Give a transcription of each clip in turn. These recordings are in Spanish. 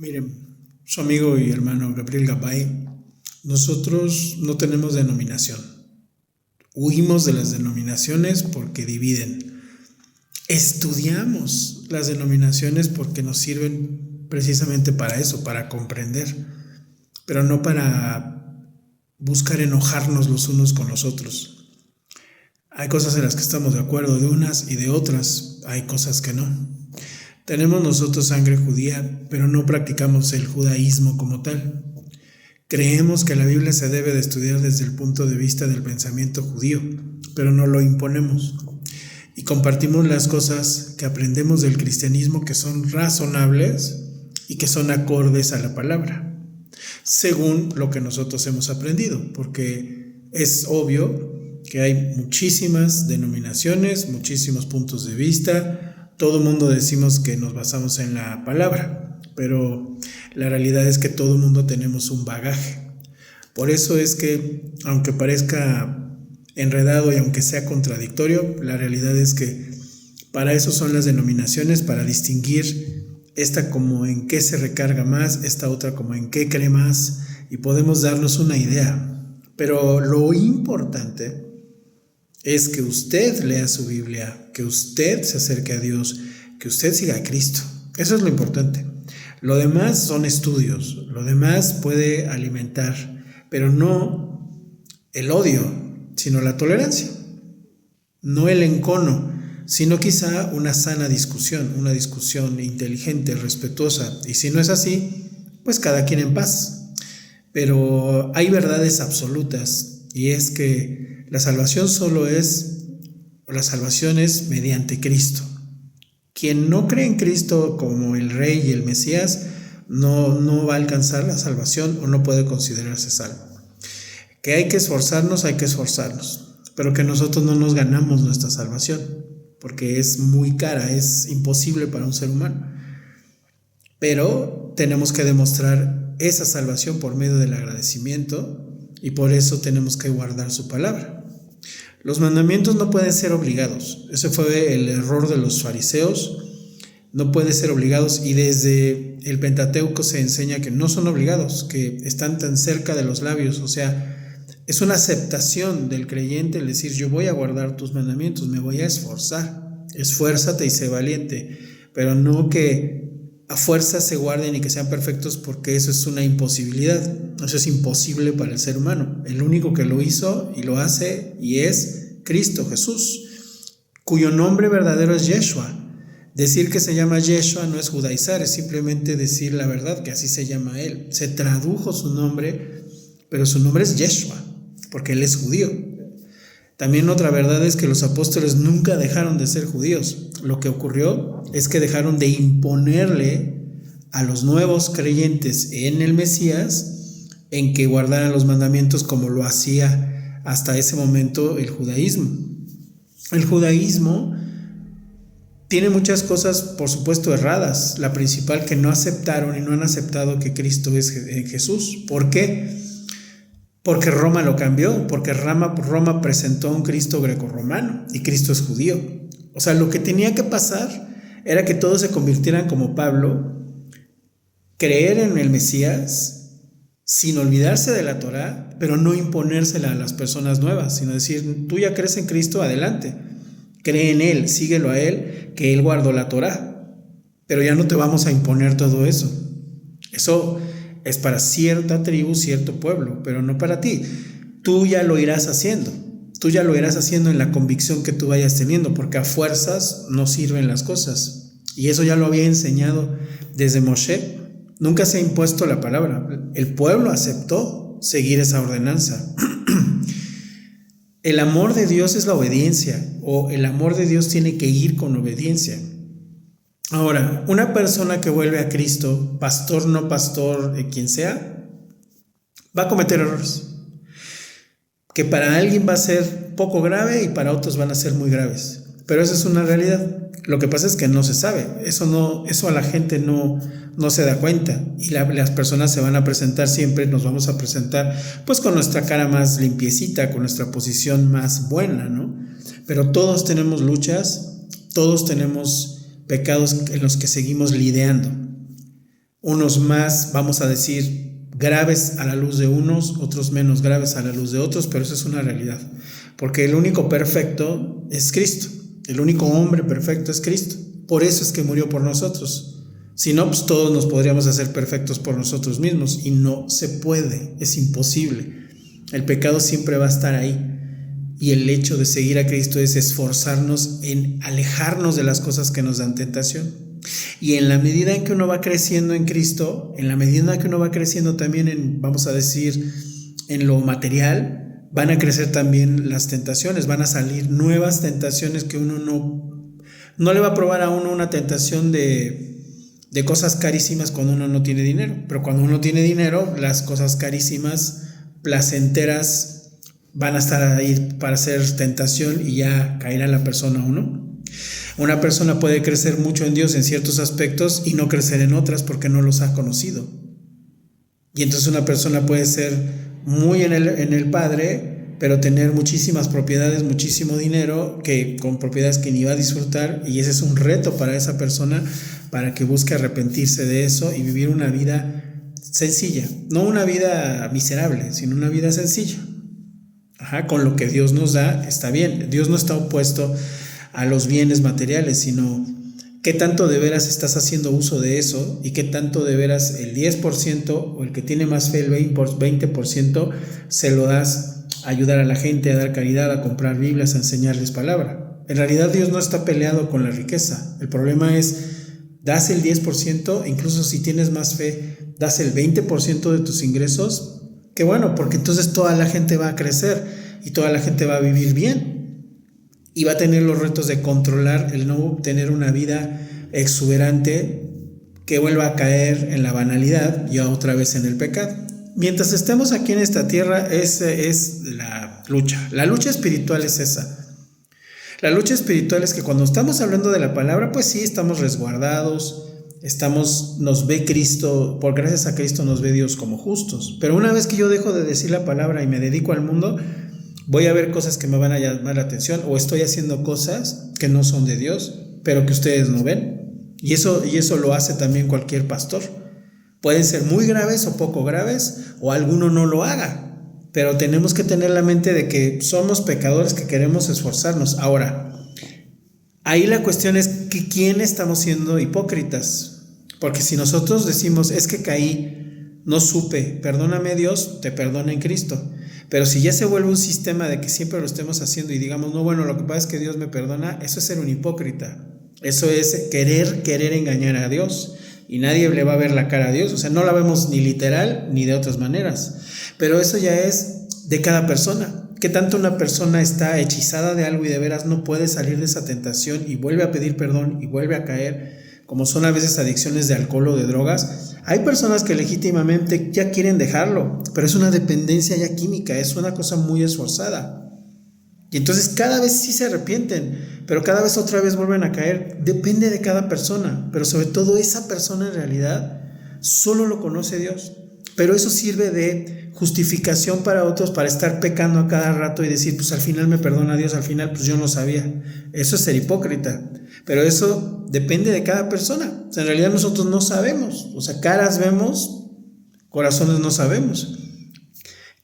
Miren, su amigo y hermano Gabriel Gabay, nosotros no tenemos denominación. Huimos de las denominaciones porque dividen. Estudiamos las denominaciones porque nos sirven precisamente para eso, para comprender, pero no para buscar enojarnos los unos con los otros. Hay cosas en las que estamos de acuerdo de unas y de otras, hay cosas que no. Tenemos nosotros sangre judía, pero no practicamos el judaísmo como tal. Creemos que la Biblia se debe de estudiar desde el punto de vista del pensamiento judío, pero no lo imponemos. Y compartimos las cosas que aprendemos del cristianismo que son razonables y que son acordes a la palabra, según lo que nosotros hemos aprendido, porque es obvio que hay muchísimas denominaciones, muchísimos puntos de vista. Todo el mundo decimos que nos basamos en la palabra, pero la realidad es que todo el mundo tenemos un bagaje. Por eso es que, aunque parezca enredado y aunque sea contradictorio, la realidad es que para eso son las denominaciones, para distinguir esta como en qué se recarga más, esta otra como en qué cree más, y podemos darnos una idea. Pero lo importante es que usted lea su Biblia, que usted se acerque a Dios, que usted siga a Cristo. Eso es lo importante. Lo demás son estudios, lo demás puede alimentar, pero no el odio, sino la tolerancia. No el encono, sino quizá una sana discusión, una discusión inteligente, respetuosa. Y si no es así, pues cada quien en paz. Pero hay verdades absolutas, y es que la salvación es mediante Cristo. Quien no cree en Cristo como el Rey y el Mesías no va a alcanzar la salvación o no puede considerarse salvo. Que hay que esforzarnos, pero que nosotros no nos ganamos nuestra salvación, porque es muy cara, es imposible para un ser humano. Pero tenemos que demostrar esa salvación por medio del agradecimiento, y por eso tenemos que guardar su palabra. Los mandamientos no pueden ser obligados. Ese fue el error de los fariseos. No pueden ser obligados, y desde el Pentateuco se enseña que no son obligados, que están tan cerca de los labios. O sea, es una aceptación del creyente el decir: yo voy a guardar tus mandamientos, me voy a esforzar. Esfuérzate y sé valiente, pero no que a fuerza se guarden y que sean perfectos, porque eso es una imposibilidad. Eso es imposible para el ser humano. El único que lo hizo y lo hace y es Cristo Jesús, cuyo nombre verdadero es Yeshua. Decir que se llama Yeshua no es judaizar, es simplemente decir la verdad, que así se llama él. Se tradujo su nombre, pero su nombre es Yeshua, porque él es judío. También otra verdad es que los apóstoles nunca dejaron de ser judíos. Lo que ocurrió es que dejaron de imponerle a los nuevos creyentes en el Mesías en que guardaran los mandamientos como lo hacía hasta ese momento el judaísmo. El judaísmo tiene muchas cosas, por supuesto, erradas. La principal, que no aceptaron y no han aceptado que Cristo es Jesús. ¿Por qué? Porque Roma lo cambió, porque Roma presentó a un Cristo grecorromano y Cristo es judío. O sea, lo que tenía que pasar era que todos se convirtieran como Pablo, creer en el Mesías sin olvidarse de la Torá, pero no imponérsela a las personas nuevas, sino decir: tú ya crees en Cristo, adelante, cree en Él, síguelo a Él, que Él guardó la Torá, pero ya no te vamos a imponer todo eso. Eso es para cierta tribu, cierto pueblo, pero no para ti. Tú ya lo irás haciendo. Tú ya lo irás haciendo en la convicción que tú vayas teniendo, porque a fuerzas no sirven las cosas. Y eso ya lo había enseñado desde Moshe. Nunca se ha impuesto la palabra. El pueblo aceptó seguir esa ordenanza. El amor de Dios es la obediencia, o el amor de Dios tiene que ir con obediencia. Ahora, una persona que vuelve a Cristo, pastor, no pastor, quien sea, va a cometer errores, que para alguien va a ser poco grave y para otros van a ser muy graves, pero esa es una realidad. Lo que pasa es que no se sabe, eso a la gente no se da cuenta, y las personas se van a presentar siempre, nos vamos a presentar pues con nuestra cara más limpiecita, con nuestra posición más buena, ¿no? Pero todos tenemos luchas, todos tenemos pecados en los que seguimos lidiando. unos más, vamos a decir, graves a la luz de unos, otros menos graves a la luz de otros, pero eso es una realidad, porque el único perfecto es Cristo, el único hombre perfecto es Cristo, por eso es que murió por nosotros. Si no, pues todos nos podríamos hacer perfectos por nosotros mismos, y no se puede, es imposible. El pecado siempre va a estar ahí, y el hecho de seguir a Cristo es esforzarnos en alejarnos de las cosas que nos dan tentación. Y en la medida en que uno va creciendo en Cristo, en la medida en que uno va creciendo también en, vamos a decir, en lo material, van a crecer también las tentaciones, van a salir nuevas tentaciones que uno no le va a probar a uno una tentación de cosas carísimas cuando uno no tiene dinero, pero cuando uno tiene dinero, las cosas carísimas, placenteras, van a estar ahí para hacer tentación y ya caerá la persona o no. Una persona puede crecer mucho en Dios en ciertos aspectos y no crecer en otras porque no los ha conocido. Y entonces una persona puede ser muy en el Padre, pero tener muchísimas propiedades, muchísimo dinero, con propiedades que ni va a disfrutar, y ese es un reto para esa persona, para que busque arrepentirse de eso y vivir una vida sencilla, no una vida miserable, sino una vida sencilla. Con lo que Dios nos da está bien. Dios no está opuesto a los bienes materiales, sino qué tanto de veras estás haciendo uso de eso, y qué tanto de veras el 10% o el que tiene más fe, el 20%, se lo das a ayudar a la gente, a dar caridad, a comprar Biblias, a enseñarles palabra. En realidad Dios no está peleado con la riqueza. El problema es, das el 10%, incluso si tienes más fe, das el 20% de tus ingresos. Qué bueno, porque entonces toda la gente va a crecer y toda la gente va a vivir bien y va a tener los retos de controlar el no tener una vida exuberante que vuelva a caer en la banalidad y otra vez en el pecado. Mientras estemos aquí en esta tierra, esa es la lucha. La lucha espiritual es esa. La lucha espiritual es que cuando estamos hablando de la palabra, pues sí, estamos resguardados, nos ve Cristo, por gracias a Cristo nos ve Dios como justos. Pero una vez que yo dejo de decir la palabra y me dedico al mundo, voy a ver cosas que me van a llamar la atención, o estoy haciendo cosas que no son de Dios, pero que ustedes no ven. Y eso lo hace también cualquier pastor. Pueden ser muy graves o poco graves, o alguno no lo haga, pero tenemos que tener la mente de que somos pecadores que queremos esforzarnos. Ahora, ahí la cuestión es que ¿quién estamos siendo hipócritas? Porque si nosotros decimos, es que caí, no supe, perdóname Dios, te perdona en Cristo. Pero si ya se vuelve un sistema de que siempre lo estemos haciendo y digamos, no, bueno, lo que pasa es que Dios me perdona, eso es ser un hipócrita. Eso es querer engañar a Dios. Y nadie le va a ver la cara a Dios. O sea, no la vemos ni literal ni de otras maneras. Pero eso ya es de cada persona. ¿Qué tanto una persona está hechizada de algo y de veras no puede salir de esa tentación y vuelve a pedir perdón y vuelve a caer? Como son a veces adicciones de alcohol o de drogas. Hay personas que legítimamente ya quieren dejarlo, pero es una dependencia ya química, es una cosa muy esforzada. Y entonces cada vez sí se arrepienten, pero cada vez otra vez vuelven a caer. Depende de cada persona, pero sobre todo esa persona en realidad solo lo conoce Dios. Pero eso sirve de justificación para otros, para estar pecando a cada rato y decir, pues al final me perdona Dios, al final pues yo no sabía. Eso es ser hipócrita. Pero eso depende de cada persona. O sea, en realidad nosotros no sabemos. O sea, caras vemos, corazones no sabemos.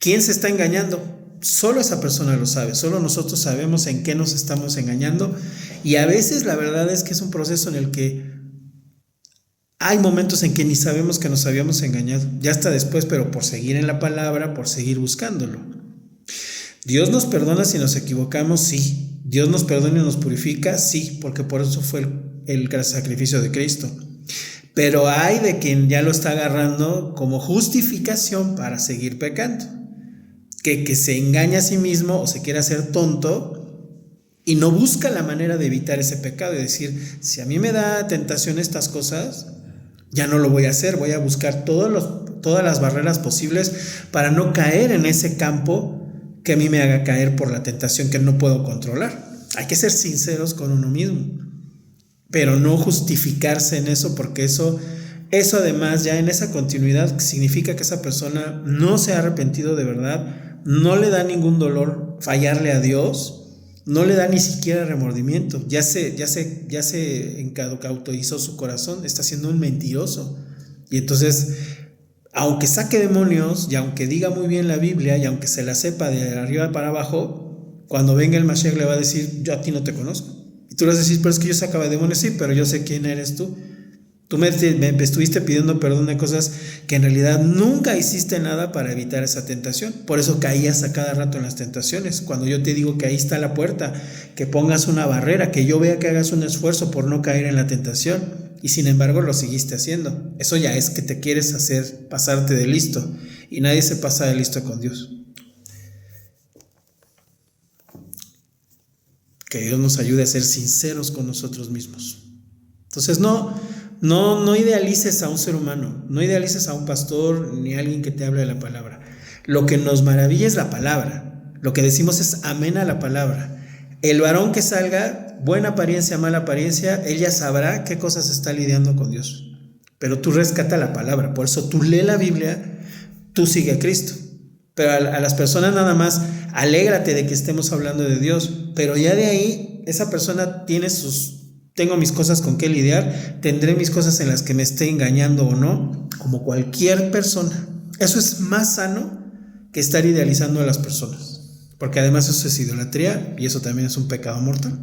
¿Quién se está engañando? Solo esa persona lo sabe. Solo nosotros sabemos en qué nos estamos engañando. Y a veces la verdad es que es un proceso en el que hay momentos en que ni sabemos que nos habíamos engañado. Ya hasta después, pero por seguir en la palabra, por seguir buscándolo. ¿Dios nos perdona si nos equivocamos? Sí. ¿Dios nos perdona y nos purifica? Sí, porque por eso fue el sacrificio de Cristo. Pero hay de quien ya lo está agarrando como justificación para seguir pecando. Que se engaña a sí mismo o se quiere hacer tonto y no busca la manera de evitar ese pecado y decir, si a mí me da tentación estas cosas, ya no lo voy a hacer, voy a buscar todas las barreras posibles para no caer en ese campo que a mí me haga caer por la tentación que no puedo controlar. Hay que ser sinceros con uno mismo, pero no justificarse en eso, porque eso además ya en esa continuidad significa que esa persona no se ha arrepentido de verdad, no le da ningún dolor fallarle a Dios, no le da ni siquiera remordimiento, ya se autorizó su corazón, está siendo un mentiroso. Y entonces, aunque saque demonios, y aunque diga muy bien la Biblia, y aunque se la sepa de arriba para abajo, cuando venga el Mashiach le va a decir: yo a ti no te conozco. Y tú le vas a decir: pero es que yo sacaba demonios. Sí, pero yo sé quién eres tú. Tú me estuviste pidiendo perdón de cosas que en realidad nunca hiciste nada para evitar esa tentación. Por eso caías a cada rato en las tentaciones. Cuando yo te digo que ahí está la puerta, que pongas una barrera, que yo vea que hagas un esfuerzo por no caer en la tentación, y sin embargo lo seguiste haciendo. Eso ya es que te quieres hacer pasarte de listo, y nadie se pasa de listo con Dios. Que Dios nos ayude a ser sinceros con nosotros mismos. Entonces no idealices a un ser humano, no idealices a un pastor ni a alguien que te hable de la palabra. Lo que nos maravilla es la palabra. Lo que decimos es amén a la palabra. El varón que salga, buena apariencia, mala apariencia, él ya sabrá qué cosas está lidiando con Dios. Pero tú rescata la palabra. Por eso tú lee la Biblia, tú sigue a Cristo. Pero a las personas nada más, alégrate de que estemos hablando de Dios. Pero ya de ahí, esa persona tiene tengo mis cosas con qué lidiar, tendré mis cosas en las que me esté engañando o no, como cualquier persona. Eso es más sano que estar idealizando a las personas, porque además eso es idolatría y eso también es un pecado mortal.